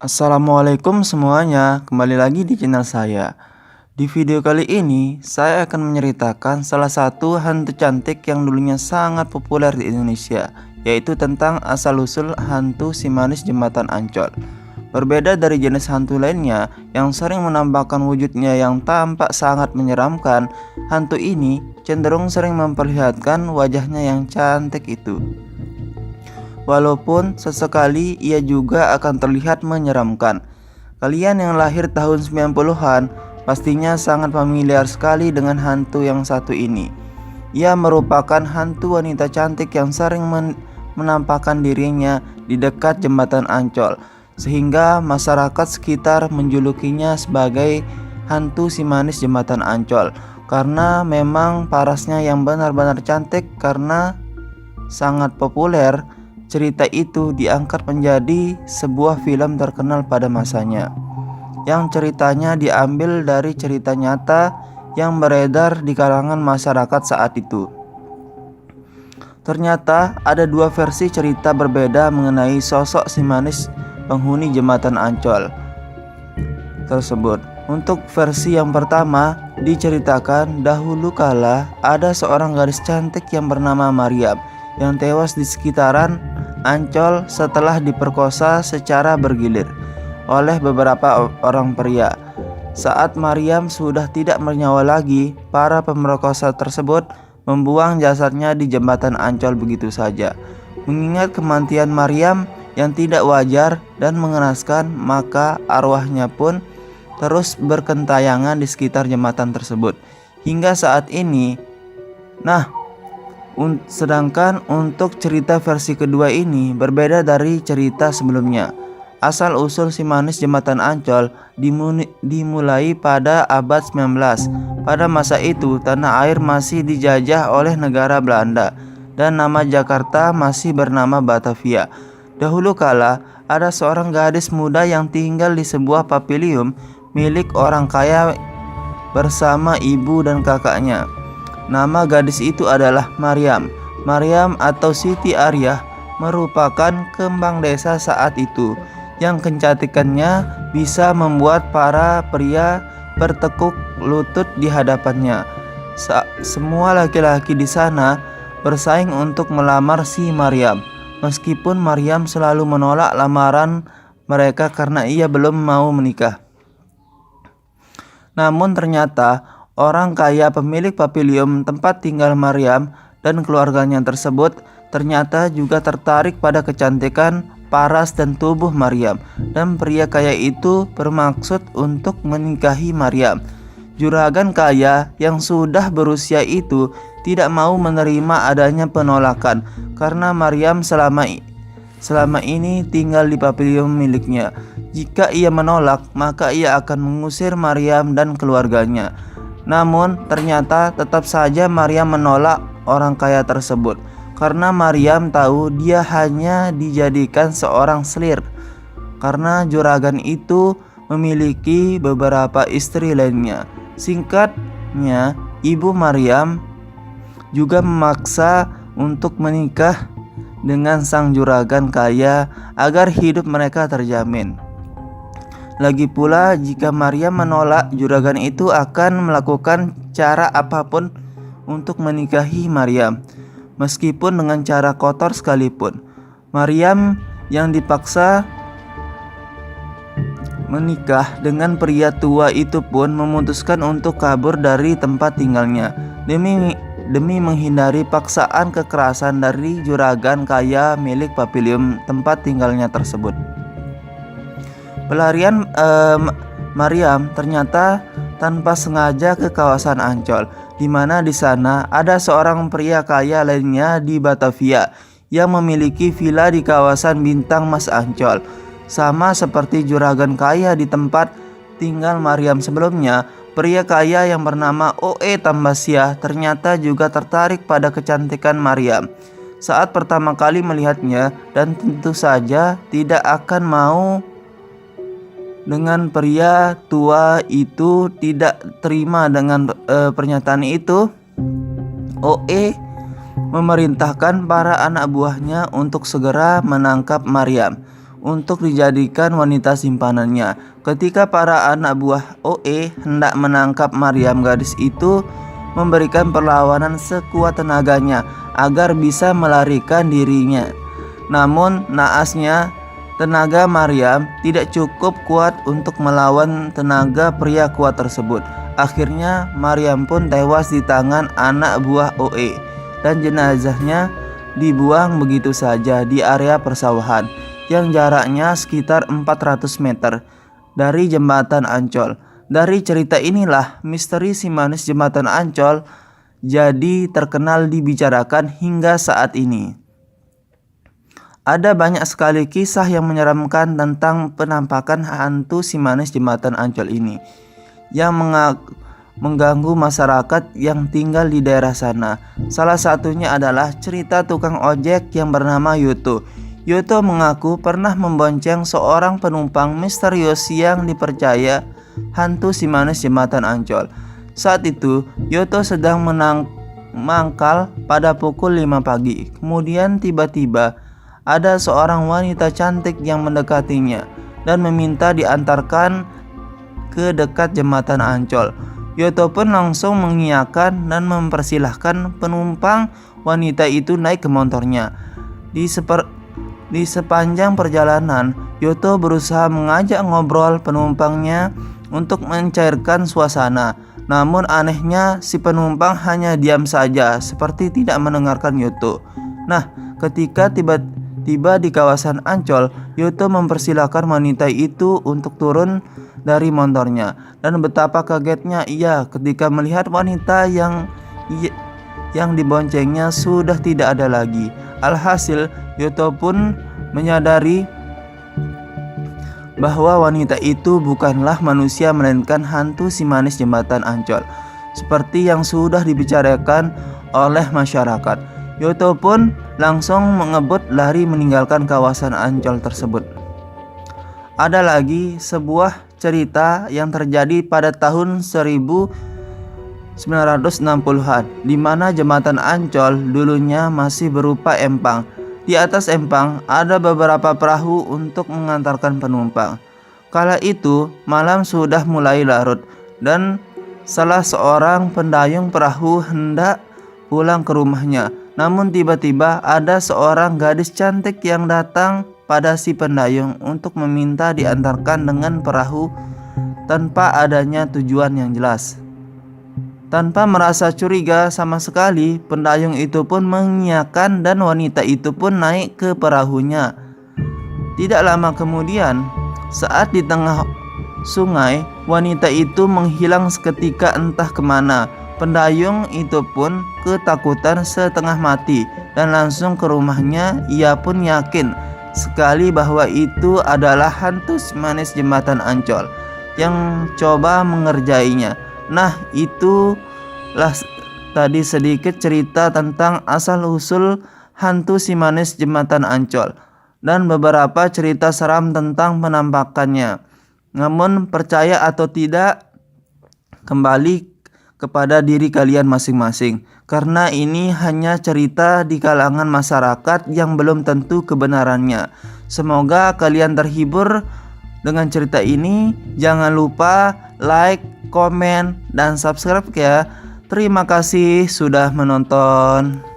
Assalamualaikum semuanya, kembali lagi di channel saya. Di video kali ini, saya akan menceritakan salah satu hantu cantik yang dulunya sangat populer di Indonesia, yaitu tentang asal-usul hantu si manis jembatan Ancol. Berbeda dari jenis hantu lainnya yang sering menampakkan wujudnya yang tampak sangat menyeramkan, hantu ini cenderung sering memperlihatkan wajahnya yang cantik itu. Walaupun sesekali ia juga akan terlihat menyeramkan. Kalian yang lahir tahun 90-an pastinya sangat familiar sekali dengan hantu yang satu ini. Ia merupakan hantu wanita cantik yang sering menampakkan dirinya di dekat jembatan Ancol, sehingga masyarakat sekitar menjulukinya sebagai hantu si manis jembatan Ancol, karena memang parasnya yang benar-benar cantik. Karena sangat populer, cerita itu diangkat menjadi sebuah film terkenal pada masanya, yang ceritanya diambil dari cerita nyata yang beredar di kalangan masyarakat saat itu. Ternyata ada dua versi cerita berbeda mengenai sosok si manis penghuni jembatan Ancol tersebut. Untuk versi yang pertama, diceritakan dahulu kala ada seorang gadis cantik yang bernama Maryam yang tewas di sekitaran Ancol setelah diperkosa secara bergilir oleh beberapa orang pria. Saat Maryam sudah tidak bernyawa lagi, para pemerkosa tersebut membuang jasadnya di jembatan Ancol begitu saja. Mengingat kematian Maryam yang tidak wajar dan mengenaskan, maka arwahnya pun terus berkentayangan di sekitar jembatan tersebut hingga saat ini. Sedangkan untuk cerita versi kedua ini berbeda dari cerita sebelumnya. Asal-usul si manis jembatan Ancol dimulai pada abad 19. Pada masa itu, tanah air masih dijajah oleh negara Belanda dan nama Jakarta masih bernama Batavia. Dahulu kala, ada seorang gadis muda yang tinggal di sebuah pavilion milik orang kaya bersama ibu dan kakaknya. Nama gadis itu adalah Maryam. Maryam atau Siti Aryah merupakan kembang desa saat itu, yang kecantikannya bisa membuat para pria bertekuk lutut di hadapannya. Semua laki-laki di sana bersaing untuk melamar si Maryam, meskipun Maryam selalu menolak lamaran mereka karena ia belum mau menikah. Namun ternyata orang kaya pemilik pavilion tempat tinggal Maryam dan keluarganya tersebut ternyata juga tertarik pada kecantikan, paras, dan tubuh Maryam, dan pria kaya itu bermaksud untuk menikahi Maryam. Juragan kaya yang sudah berusia itu tidak mau menerima adanya penolakan karena Maryam selama ini tinggal di pavilion miliknya. Jika ia menolak, maka ia akan mengusir Maryam dan keluarganya. Namun ternyata tetap saja Maryam menolak orang kaya tersebut, karena Maryam tahu dia hanya dijadikan seorang selir, karena juragan itu memiliki beberapa istri lainnya. Singkatnya, ibu Maryam juga memaksa untuk menikah dengan sang juragan kaya agar hidup mereka terjamin. Lagi pula, jika Maryam menolak, juragan itu akan melakukan cara apapun untuk menikahi Maryam, meskipun dengan cara kotor sekalipun. Maryam yang dipaksa menikah dengan pria tua itu pun memutuskan untuk kabur dari tempat tinggalnya demi menghindari paksaan kekerasan dari juragan kaya milik pavilion tempat tinggalnya tersebut. Pelarian Maryam ternyata tanpa sengaja ke kawasan Ancol, di mana di sana ada seorang pria kaya lainnya di Batavia yang memiliki villa di kawasan Bintang Mas Ancol. Sama seperti juragan kaya di tempat tinggal Maryam sebelumnya, pria kaya yang bernama O.E. Tambasia ternyata juga tertarik pada kecantikan Maryam saat pertama kali melihatnya, dan tentu saja tidak akan mau dengan pria tua itu. Tidak terima dengan pernyataan itu, O.E. memerintahkan para anak buahnya untuk segera menangkap Maryam. untuk dijadikan wanita simpanannya. Ketika para anak buah OE hendak menangkap Maryam, gadis itu memberikan perlawanan sekuat tenaganya agar bisa melarikan dirinya. Namun naasnya, tenaga Maryam tidak cukup kuat untuk melawan tenaga pria kuat tersebut. Akhirnya Maryam pun tewas di tangan anak buah OE dan jenazahnya dibuang begitu saja di area persawahan yang jaraknya sekitar 400 meter dari jembatan Ancol. Dari cerita inilah misteri si manis jembatan Ancol jadi terkenal dibicarakan hingga saat ini. Ada banyak sekali kisah yang menyeramkan tentang penampakan hantu si manis jembatan Ancol ini yang mengganggu masyarakat yang tinggal di daerah sana. Salah satunya adalah cerita tukang ojek yang bernama Yuto. Yuto mengaku pernah membonceng seorang penumpang misterius yang dipercaya hantu si manis jembatan Ancol. Saat itu Yuto sedang mangkal pada pukul 5 pagi. Kemudian tiba-tiba ada seorang wanita cantik yang mendekatinya dan meminta diantarkan ke dekat jembatan Ancol. Yuto pun langsung mengiyakan dan mempersilahkan penumpang wanita itu naik ke motornya. Di sepanjang perjalanan, Yuto berusaha mengajak ngobrol penumpangnya untuk mencairkan suasana. Namun anehnya si penumpang hanya diam saja seperti tidak mendengarkan Yuto. Nah, ketika tiba di kawasan Ancol, Yuto mempersilahkan wanita itu untuk turun dari motornya. Dan betapa kagetnya ia ketika melihat wanita yang diboncengnya sudah tidak ada lagi. Alhasil Yuto pun menyadari bahwa wanita itu bukanlah manusia melainkan hantu si manis jembatan Ancol seperti yang sudah dibicarakan oleh masyarakat. Yuto pun langsung mengebut lari meninggalkan kawasan Ancol tersebut. Ada lagi sebuah cerita yang terjadi pada tahun 1960-an di mana jembatan Ancol dulunya masih berupa empang. Di atas empang ada beberapa perahu untuk mengantarkan penumpang. Kala itu malam sudah mulai larut dan salah seorang pendayung perahu hendak pulang ke rumahnya. Namun tiba-tiba ada seorang gadis cantik yang datang pada si pendayung untuk meminta diantarkan dengan perahu tanpa adanya tujuan yang jelas. Tanpa merasa curiga sama sekali, pendayung itu pun mengiyakan dan wanita itu pun naik ke perahunya. Tidak lama kemudian, saat di tengah sungai, wanita itu menghilang seketika entah kemana. Pendayung itu pun ketakutan setengah mati dan langsung ke rumahnya. Ia pun yakin sekali bahwa itu adalah hantu si manis jembatan Ancol yang coba mengerjainya. Nah, itulah tadi sedikit cerita tentang asal-usul hantu si manis jembatan Ancol dan beberapa cerita seram tentang penampakannya. Namun percaya atau tidak kembali kepada diri kalian masing-masing, karena ini hanya cerita di kalangan masyarakat yang belum tentu kebenarannya. Semoga kalian terhibur dengan cerita ini. Jangan lupa like, komen, dan subscribe ya. Terima kasih sudah menonton.